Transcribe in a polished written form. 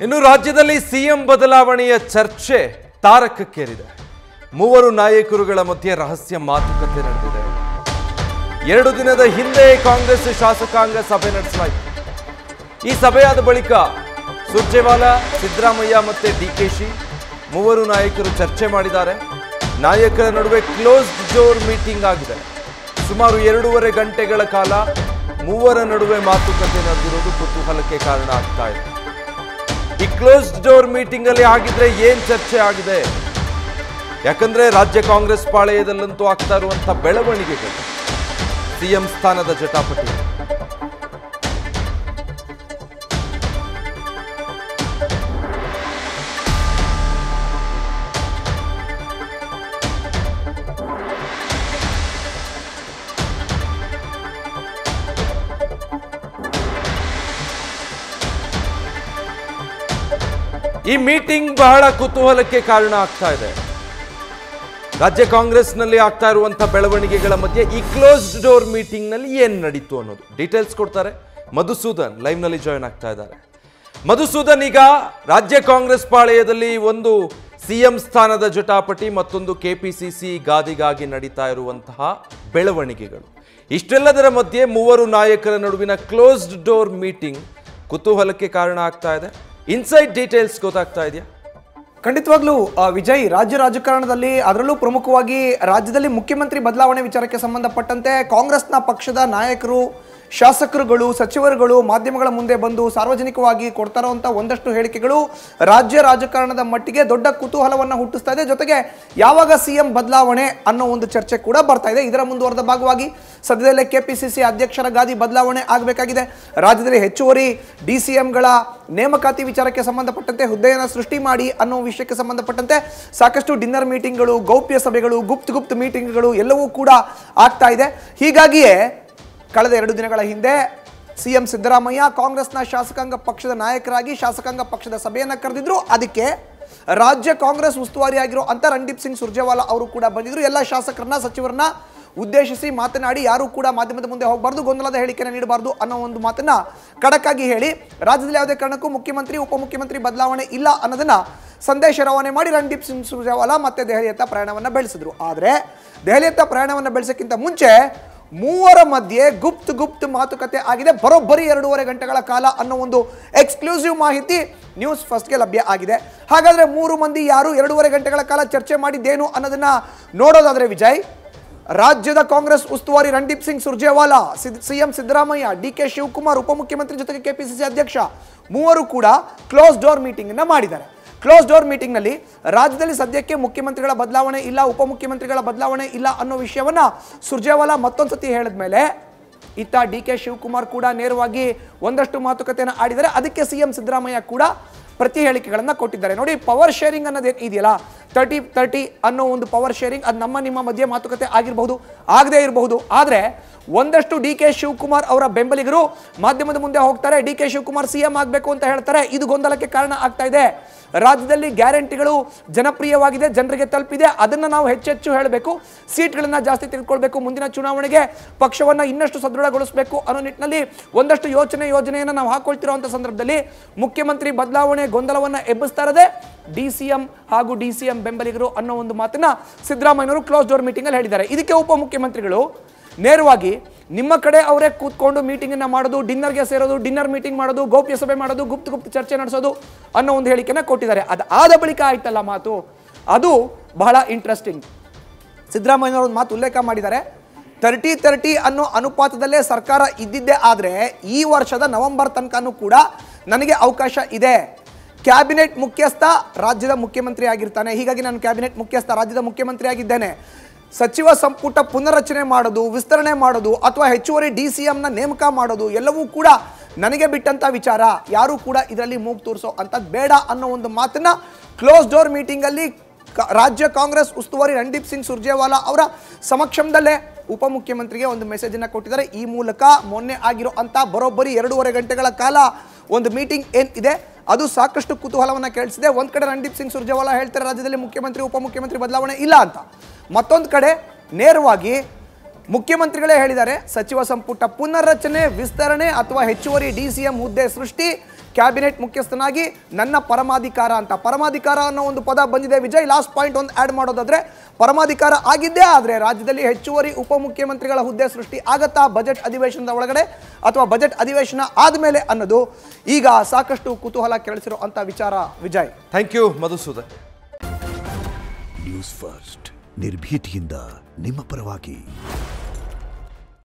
ಇನ್ನು ರಾಜ್ಯದಲ್ಲಿ ಸಿಎಂ ಬದಲಾವಣೆಯ ಚರ್ಚೆ ತಾರಕಕ್ಕೇರಿದೆ. ಮೂವರು ನಾಯಕರುಗಳ ಮಧ್ಯೆ ರಹಸ್ಯ ಮಾತುಕತೆ ನಡೆದಿದೆ. 2 ದಿನದ ಹಿಂದೆ ಕಾಂಗ್ರೆಸ್ ಶಾಸಕಾಂಗ ಸಭೆ ನಡೆಸಲಾಯಿತು. ಈ ಸಭೆಯಾದ ಬಳಿಕ ಸುರ್ಜೇವಾಲಾ, ಸಿದ್ದರಾಮಯ್ಯ ಮತ್ತೆ ಡಿಕೆಶಿ ಮೂವರು ನಾಯಕರು ಚರ್ಚೆ ಮಾಡಿದ್ದಾರೆ. ನಾಯಕರ ನಡುವೆ ಕ್ಲೋಸ್ಡ್ ಡೋರ್ ಮೀಟಿಂಗ್ ಆಗಿದೆ. ಸುಮಾರು 2.5 ಗಂಟೆಗಳ ಕಾಲ ಮೂವರ ನಡುವೆ ಮಾತುಕತೆ ನಡೆದಿರೋದು ಕುತೂಹಲಕ್ಕೆ ಕಾರಣ ಆಗ್ತಾ ಇದೆ. ಈ ಕ್ಲೋಸ್ಡ್ ಡೋರ್ ಮೀಟಿಂಗ್ ಅಲ್ಲಿ ಆಗಿದ್ರೆ ಏನ್ ಚರ್ಚೆ ಆಗಿದೆ? ಯಾಕಂದ್ರೆ ರಾಜ್ಯ ಕಾಂಗ್ರೆಸ್ ಪಾಳೆಯದಲ್ಲಂತೂ ಆಗ್ತಾ ಇರುವಂತಹ ಬೆಳವಣಿಗೆಗಳು, ಸಿಎಂ ಸ್ಥಾನದ ಜಟಾಪಟಿ. ಈ ಮೀಟಿಂಗ್ ಬಹಳ ಕುತೂಹಲಕ್ಕೆ ಕಾರಣ ಆಗ್ತಾ ಇದೆ. ರಾಜ್ಯ ಕಾಂಗ್ರೆಸ್ನಲ್ಲಿ ಆಗ್ತಾ ಇರುವಂತಹ ಬೆಳವಣಿಗೆಗಳ ಮಧ್ಯೆ ಈ ಕ್ಲೋಸ್ಡ್ ಡೋರ್ ಮೀಟಿಂಗ್ ನಲ್ಲಿ ಏನ್ ನಡೀತು ಅನ್ನೋದು ಡೀಟೇಲ್ಸ್ ಕೊಡ್ತಾರೆ ಮಧುಸೂದನ್. ಲೈವ್ ನಲ್ಲಿ ಜಾಯಿನ್ ಆಗ್ತಾ ಇದ್ದಾರೆ. ಮಧುಸೂದನ್, ಈಗ ರಾಜ್ಯ ಕಾಂಗ್ರೆಸ್ ಪಾಳೆಯದಲ್ಲಿ ಒಂದು ಸಿಎಂ ಸ್ಥಾನದ ಜಟಾಪಟಿ, ಮತ್ತೊಂದು ಕೆಪಿಸಿಸಿ ಗಾದಿಗಾಗಿ ನಡೀತಾ ಇರುವಂತಹ ಬೆಳವಣಿಗೆಗಳು, ಇಷ್ಟೆಲ್ಲದರ ಮಧ್ಯೆ ಮೂವರು ನಾಯಕರ ನಡುವಿನ ಕ್ಲೋಸ್ಡ್ ಡೋರ್ ಮೀಟಿಂಗ್ ಕುತೂಹಲಕ್ಕೆ ಕಾರಣ ಆಗ್ತಾ ಇದೆ. ಇನ್ಸೈಡ್ ಡೀಟೇಲ್ಸ್ ಗೊತ್ತಾಗ್ತಾ ಇದೆಯಾ? ಖಂಡಿತವಾಗ್ಲೂ ವಿಜಯ್, ರಾಜ್ಯ ರಾಜಕಾರಣದಲ್ಲಿ ಅದರಲ್ಲೂ ಪ್ರಮುಖವಾಗಿ ರಾಜ್ಯದಲ್ಲಿ ಮುಖ್ಯಮಂತ್ರಿ ಬದಲಾವಣೆ ವಿಚಾರಕ್ಕೆ ಸಂಬಂಧಪಟ್ಟಂತೆ ಕಾಂಗ್ರೆಸ್ನ ಪಕ್ಷದ ನಾಯಕರು, ಶಾಸಕರುಗಳು, ಸಚಿವರುಗಳು ಮಾಧ್ಯಮಗಳ ಮುಂದೆ ಬಂದು ಸಾರ್ವಜನಿಕವಾಗಿ ಕೊಡ್ತಾ ಇರುವಂಥ ಒಂದಷ್ಟು ಹೇಳಿಕೆಗಳು ರಾಜ್ಯ ರಾಜಕಾರಣದ ಮಟ್ಟಿಗೆ ದೊಡ್ಡ ಕುತೂಹಲವನ್ನು ಹುಟ್ಟಿಸ್ತಾ ಇದೆ. ಜೊತೆಗೆ ಯಾವಾಗ ಸಿಎಂ ಬದಲಾವಣೆ ಅನ್ನೋ ಒಂದು ಚರ್ಚೆ ಕೂಡ ಬರ್ತಾ ಇದೆ. ಇದರ ಮುಂದುವರೆದ ಭಾಗವಾಗಿ ಸದ್ಯದಲ್ಲೇ ಕೆಪಿಸಿಸಿ ಅಧ್ಯಕ್ಷರ ಗಾದಿ ಬದಲಾವಣೆ ಆಗಬೇಕಾಗಿದೆ. ರಾಜ್ಯದಲ್ಲಿ ಹೆಚ್ಚುವರಿ ಡಿಸಿಎಂಗಳ ನೇಮಕಾತಿ ವಿಚಾರಕ್ಕೆ ಸಂಬಂಧಪಟ್ಟಂತೆ ಹುದ್ದೆಯನ್ನು ಸೃಷ್ಟಿ ಮಾಡಿ ಅನ್ನೋ ವಿಷಯಕ್ಕೆ ಸಂಬಂಧಪಟ್ಟಂತೆ ಸಾಕಷ್ಟು ಡಿನ್ನರ್ ಮೀಟಿಂಗ್ಗಳು, ಗೌಪ್ಯ ಸಭೆಗಳು, ಗುಪ್ತ ಮೀಟಿಂಗ್ಗಳು ಎಲ್ಲವೂ ಕೂಡ ಆಗ್ತಾ ಇದೆ. ಹೀಗಾಗಿಯೇ ಕಳೆದ 2 ದಿನಗಳ ಹಿಂದೆ ಸಿಎಂ ಸಿದ್ದರಾಮಯ್ಯ ಕಾಂಗ್ರೆಸ್ನ ಶಾಸಕಾಂಗ ಪಕ್ಷದ ನಾಯಕರಾಗಿ ಶಾಸಕಾಂಗ ಪಕ್ಷದ ಸಭೆಯನ್ನು ಕರೆದಿದ್ರು. ಅದಕ್ಕೆ ರಾಜ್ಯ ಕಾಂಗ್ರೆಸ್ ಉಸ್ತುವಾರಿಯಾಗಿರೋ ಅಂತ ರಣದೀಪ್ ಸಿಂಗ್ ಸುರ್ಜೇವಾಲಾ ಅವರು ಕೂಡ ಬಂದಿದ್ರು. ಎಲ್ಲ ಶಾಸಕರನ್ನ, ಸಚಿವರನ್ನ ಉದ್ದೇಶಿಸಿ ಮಾತನಾಡಿ ಯಾರು ಕೂಡ ಮಾಧ್ಯಮದ ಮುಂದೆ ಹೋಗಬಾರ್ದು, ಗೊಂದಲದ ಹೇಳಿಕೆಯನ್ನು ನೀಡಬಾರ್ದು ಅನ್ನೋ ಒಂದು ಮಾತನ್ನ ಖಡಕ್ಕಾಗಿ ಹೇಳಿ ರಾಜ್ಯದಲ್ಲಿ ಯಾವುದೇ ಕಾರಣಕ್ಕೂ ಮುಖ್ಯಮಂತ್ರಿ, ಉಪಮುಖ್ಯಮಂತ್ರಿ ಬದಲಾವಣೆ ಇಲ್ಲ ಅನ್ನೋದನ್ನ ಸಂದೇಶ ರವಾನೆ ಮಾಡಿ ರಣದೀಪ್ ಸಿಂಗ್ ಸುರ್ಜೇವಾಲಾ ಮತ್ತೆ ದೆಹಲಿಯತ್ತ ಪ್ರಯಾಣವನ್ನು ಬೆಳೆಸಿದ್ರು. ಆದರೆ ದೆಹಲಿಯತ್ತ ಪ್ರಯಾಣವನ್ನು ಬೆಳೆಸೋಕ್ಕಿಂತ ಮುಂಚೆ ಮೂವರ ಮಧ್ಯೆ ಗುಪ್ತ ಮಾತುಕತೆ ಆಗಿದೆ. ಬರೋಬ್ಬರಿ 2.5 ಗಂಟೆಗಳ ಕಾಲ ಅನ್ನೋ ಒಂದು ಎಕ್ಸ್ಕ್ಲೂಸಿವ್ ಮಾಹಿತಿ ನ್ಯೂಸ್ ಫಸ್ಟ್ಗೆ ಲಭ್ಯ ಆಗಿದೆ. ಹಾಗಾದ್ರೆ 3 ಮಂದಿ ಯಾರು 2.5 ಗಂಟೆಗಳ ಕಾಲ ಚರ್ಚೆ ಮಾಡಿದ್ದೇನು ಅನ್ನೋದನ್ನ ನೋಡೋದಾದ್ರೆ ವಿಜಯ್, ರಾಜ್ಯದ ಕಾಂಗ್ರೆಸ್ ಉಸ್ತುವಾರಿ ರಣದೀಪ್ ಸಿಂಗ್ ಸುರ್ಜೇವಾಲಾ, ಸಿಎಂ ಸಿದ್ದರಾಮಯ್ಯ, ಡಿಕೆ ಶಿವಕುಮಾರ್ ಉಪಮುಖ್ಯಮಂತ್ರಿ ಜೊತೆಗೆ ಕೆಪಿಸಿಸಿ ಅಧ್ಯಕ್ಷ ಮೂವರು ಕೂಡ ಕ್ಲೋಸ್ ಡೋರ್ ಮೀಟಿಂಗ್ ಅನ್ನ ಮಾಡಿದ್ದಾರೆ. ಕ್ಲೋಸ್ ಡೋರ್ ಮೀಟಿಂಗ್ ನಲ್ಲಿ ರಾಜ್ಯದಲ್ಲಿ ಸದ್ಯಕ್ಕೆ ಮುಖ್ಯಮಂತ್ರಿಗಳ ಬದಲಾವಣೆ ಇಲ್ಲ, ಉಪಮುಖ್ಯಮಂತ್ರಿಗಳ ಬದಲಾವಣೆ ಇಲ್ಲ ಅನ್ನೋ ವಿಷಯವನ್ನ ಸುರ್ಜೇವಾಲಾ ಮತ್ತೊಂದ್ಸತಿ ಹೇಳಿದ ಮೇಲೆ ಇತ್ತ ಡಿಕೆ ಶಿವಕುಮಾರ್ ಕೂಡ ನೇರವಾಗಿ ಒಂದಷ್ಟು ಮಾತುಕತೆಯನ್ನು ಆಡಿದ್ದಾರೆ. ಅದಕ್ಕೆ ಸಿಎಂ ಸಿದ್ದರಾಮಯ್ಯ ಕೂಡ ಪ್ರತಿ ಹೇಳಿಕೆಗಳನ್ನ ಕೊಟ್ಟಿದ್ದಾರೆ. ನೋಡಿ, ಪವರ್ ಶೇರಿಂಗ್ ಅನ್ನೋದೇನು ಇದೆಯಲ್ಲ, 30-30 ಅನ್ನೋ ಒಂದು ಪವರ್ ಶೇರಿಂಗ್, ಅದು ನಿಮ್ಮ ಮಧ್ಯೆ ಮಾತುಕತೆ ಆಗಿರಬಹುದು, ಆಗದೇ ಇರಬಹುದು. ಆದರೆ ಒಂದಷ್ಟು ಡಿಕೆ ಶಿವಕುಮಾರ್ ಅವರ ಬೆಂಬಲಿಗರು ಮಾಧ್ಯಮದ ಮುಂದೆ ಹೋಗ್ತಾರೆ, ಡಿಕೆ ಶಿವಕುಮಾರ್ ಸಿಎಂ ಆಗಬೇಕು ಅಂತ ಹೇಳ್ತಾರೆ. ಇದು ಗೊಂದಲಕ್ಕೆ ಕಾರಣ ಆಗ್ತಾ ಇದೆ. ರಾಜ್ಯದಲ್ಲಿ ಗ್ಯಾರಂಟಿಗಳು ಜನಪ್ರಿಯವಾಗಿದೆ, ಜನರಿಗೆ ತಲುಪಿದೆ, ಅದನ್ನು ನಾವು ಹೆಚ್ಚೆಚ್ಚು ಹೇಳಬೇಕು, ಸೀಟ್ಗಳನ್ನು ಜಾಸ್ತಿ ತೆಗೆದುಕೊಳ್ಬೇಕು, ಮುಂದಿನ ಚುನಾವಣೆಗೆ ಪಕ್ಷವನ್ನು ಇನ್ನಷ್ಟು ಸದೃಢಗೊಳಿಸಬೇಕು ಅನ್ನೋ ನಿಟ್ಟಿನಲ್ಲಿ ಒಂದಷ್ಟು ಯೋಜನೆಯನ್ನು ನಾವು ಹಾಕೊಳ್ತಿರುವಂಥ ಸಂದರ್ಭದಲ್ಲಿ ಮುಖ್ಯಮಂತ್ರಿ ಬದಲಾವಣೆ ಗೊಂದಲವನ್ನು ಎಬ್ಬಿಸ್ತಾ ಇರೋದೇ ಡಿಸಿಎಂ ಹಾಗೂ ಡಿಸಿಎಂ ಬೆಂಬಲಿಗರು ಅನ್ನೋ ಒಂದು ಮಾತನ್ನ ಸಿದ್ದರಾಮಯ್ಯನವರು ಕ್ಲೋಸ್ ಡೋರ್ ಮೀಟಿಂಗ್ ಅಲ್ಲಿ ಹೇಳಿದ್ದಾರೆ. ಇದಕ್ಕೆ ಉಪಮುಖ್ಯಮಂತ್ರಿಗಳು ನೇರವಾಗಿ ನಿಮ್ಮ ಕಡೆ ಅವರೇ ಕೂತ್ಕೊಂಡು ಮೀಟಿಂಗ್ ಅನ್ನ ಮಾಡೋದು, ಡಿನ್ನರ್ಗೆ ಸೇರೋದು, ಡಿನ್ನರ್ ಮೀಟಿಂಗ್ ಮಾಡೋದು, ಗೌಪ್ಯ ಸಭೆ ಮಾಡೋದು, ಗುಪ್ತ ಚರ್ಚೆ ನಡೆಸೋದು ಅನ್ನೋ ಒಂದು ಹೇಳಿಕೆನ ಕೊಟ್ಟಿದ್ದಾರೆ. ಅದಾದ ಬಳಿಕ ಆಯ್ತಲ್ಲ ಮಾತು, ಅದು ಬಹಳ ಇಂಟ್ರೆಸ್ಟಿಂಗ್. ಸಿದ್ದರಾಮಯ್ಯನವರು ಒಂದು ಮಾತು ಉಲ್ಲೇಖ ಮಾಡಿದ್ದಾರೆ. 30-30 ಅನ್ನೋ ಅನುಪಾತದಲ್ಲೇ ಸರ್ಕಾರ ಇದ್ದಿದ್ದೇ ಆದರೆ ಈ ವರ್ಷದ ನವೆಂಬರ್ ತನಕನೂ ಕೂಡ ನನಗೆ ಅವಕಾಶ ಇದೆ. ಕ್ಯಾಬಿನೆಟ್ ಮುಖ್ಯಸ್ಥ ರಾಜ್ಯದ ಮುಖ್ಯಮಂತ್ರಿ ಆಗಿರ್ತಾನೆ, ಹೀಗಾಗಿ ನಾನು ಕ್ಯಾಬಿನೆಟ್ ಮುಖ್ಯಸ್ಥ ರಾಜ್ಯದ ಮುಖ್ಯಮಂತ್ರಿ ಆಗಿದ್ದೇನೆ. ಸಚಿವ ಸಂಪುಟ ಪುನರ್ರಚನೆ ಮಾಡೋದು, ವಿಸ್ತರಣೆ ಮಾಡೋದು ಅಥವಾ ಹೆಚ್ಚುವರಿ ಡಿಸಿಎಂನ ನೇಮಕ ಮಾಡೋದು ಎಲ್ಲವೂ ಕೂಡ ನನಗೆ ಬಿಟ್ಟಂತ ವಿಚಾರ, ಯಾರು ಕೂಡ ಇದರಲ್ಲಿ ಮೂಗು ತೋರಿಸೋ ಅಂತ ಬೇಡ ಅನ್ನೋ ಒಂದು ಮಾತನ್ನ ಕ್ಲೋಸ್ ಡೋರ್ ಮೀಟಿಂಗ್ ಅಲ್ಲಿ ರಾಜ್ಯ ಕಾಂಗ್ರೆಸ್ ಉಸ್ತುವಾರಿ ರಣದೀಪ್ ಸಿಂಗ್ ಸುರ್ಜೇವಾಲಾ ಅವರ ಸಮಕ್ಷಮದಲ್ಲೇ ಉಪಮುಖ್ಯಮಂತ್ರಿಗೆ ಒಂದು ಮೆಸೇಜ್ ಅನ್ನ ಕೊಟ್ಟಿದ್ದಾರೆ. ಈ ಮೂಲಕ ಮೊನ್ನೆ ಆಗಿರೋ ಅಂತ ಬರೋಬ್ಬರಿ 2.5 ಗಂಟೆಗಳ ಕಾಲ ಒಂದು ಮೀಟಿಂಗ್ ಏನಿದೆ ಅದು ಸಾಕಷ್ಟು ಕುತೂಹಲವನ್ನು ಕೇಳಿಸಿದೆ. ಒಂದು ಕಡೆ ರಣದೀಪ್ ಸಿಂಗ್ ಸುರ್ಜೇವಾಲಾ ಹೇಳ್ತಾರೆ ರಾಜ್ಯದಲ್ಲಿ ಮುಖ್ಯಮಂತ್ರಿ, ಉಪಮುಖ್ಯಮಂತ್ರಿ ಬದಲಾವಣೆ ಇಲ್ಲ ಅಂತ. ಮತ್ತೊಂದು ಕಡೆ ನೇರವಾಗಿ ಮುಖ್ಯಮಂತ್ರಿಗಳೇ ಹೇಳಿದ್ದಾರೆ ಸಚಿವ ಸಂಪುಟ ಪುನರ್ರಚನೆ, ವಿಸ್ತರಣೆ ಅಥವಾ ಹೆಚ್ಚುವರಿ ಡಿಸಿಎಂ ಹುದ್ದೆ ಸೃಷ್ಟಿ ಕ್ಯಾಬಿನೆಟ್ ಮುಖ್ಯಸ್ಥನಾಗಿ ನನ್ನ ಪರಮಾಧಿಕಾರ ಅಂತ. ಪರಮಾಧಿಕಾರ ಅನ್ನೋ ಒಂದು ಪದ ಬಂದಿದೆ ವಿಜಯ್. ಲಾಸ್ಟ್ ಪಾಯಿಂಟ್ ಒಂದು ಆ್ಯಡ್ ಮಾಡೋದಾದ್ರೆ, ಪರಮಾಧಿಕಾರ ಆಗಿದ್ದೇ ಆದರೆ ರಾಜ್ಯದಲ್ಲಿ ಹೆಚ್ಚುವರಿ ಉಪಮುಖ್ಯಮಂತ್ರಿಗಳ ಹುದ್ದೆ ಸೃಷ್ಟಿ ಆಗತ್ತಾ ಬಜೆಟ್ ಅಧಿವೇಶನದ ಒಳಗಡೆ ಅಥವಾ ಬಜೆಟ್ ಅಧಿವೇಶನ ಆದಮೇಲೆ ಅನ್ನೋದು ಈಗ ಸಾಕಷ್ಟು ಕುತೂಹಲ ಕೆರಳಿಸಿರುವಂಥ ವಿಚಾರ Vijay. Thank you Madhusudan. News first ನಿರ್ಭೀತಿಯಿಂದ ನಿಮ್ಮ ಪರವಾಗಿ.